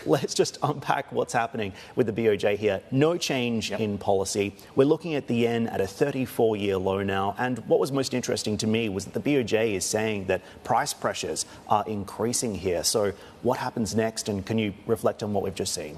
Let's just unpack what's happening with the BOJ here. No change in policy. We're looking at the yen at a 34-year low now. And what was most interesting to me was that the BOJ is saying that price pressures are increasing here. So what happens next? And can you reflect on what we've just seen?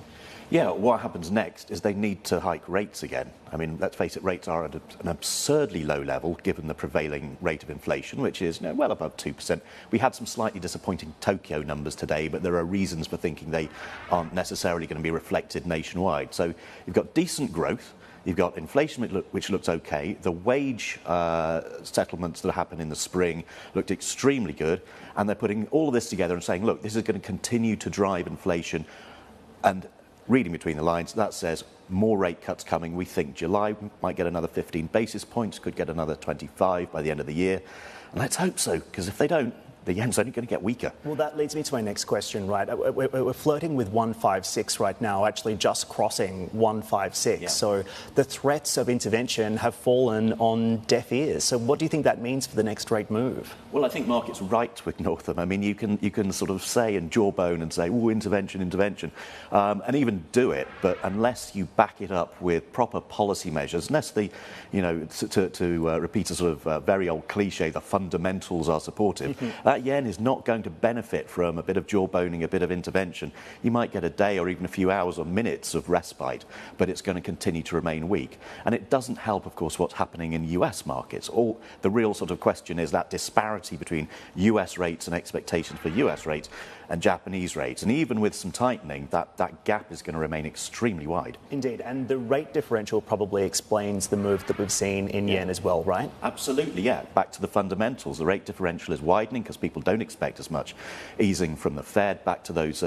Yeah, what happens next is they need to hike rates again. I mean, let's face it, rates are at an absurdly low level given the prevailing rate of inflation, which is well above 2%. We had some slightly disappointing Tokyo numbers today, but there are reasons for thinking they aren't necessarily going to be reflected nationwide. So you've got decent growth. You've got inflation, which looks okay. The wage settlements that happened in the spring looked extremely good. And they're putting all of this together and saying, look, this is going to continue to drive inflation. And reading between the lines, that says more rate cuts coming. We think July might get another 15 basis points, could get another 25 by the end of the year. And let's hope so, because if they don't, the yen's only going to get weaker. Well, that leads me to my next question, right? We're flirting with 156 right now, actually just crossing 156. Yeah. So the threats of intervention have fallen on deaf ears. So what do you think that means for the next rate move? Well, I think markets are right to ignore them. I mean, you can sort of say and jawbone and say, oh, intervention, and even do it. But unless you back it up with proper policy measures, unless to repeat a sort of very old cliche, the fundamentals are supportive, that yen is not going to benefit from a bit of jawboning, a bit of intervention. You might get a day or even a few hours or minutes of respite, but it's going to continue to remain weak. And it doesn't help, of course, what's happening in US markets. The real sort of question is that disparity between US rates and expectations for US rates and Japanese rates. And even with some tightening, that gap is going to remain extremely wide. Indeed. And the rate differential probably explains the move that we've seen in yen as well, right? Absolutely, yeah. Back to the fundamentals. The rate differential is widening because people don't expect as much easing from the Fed. Back to those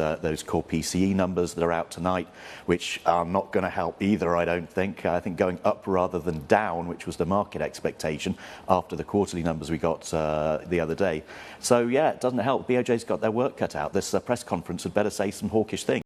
core PCE numbers that are out tonight, which are not going to help either, I don't think. I think going up rather than down, which was the market expectation after the quarterly numbers we got the other day. So, yeah, it doesn't help. BOJ's got their work cut out. This press conference had better say some hawkish things.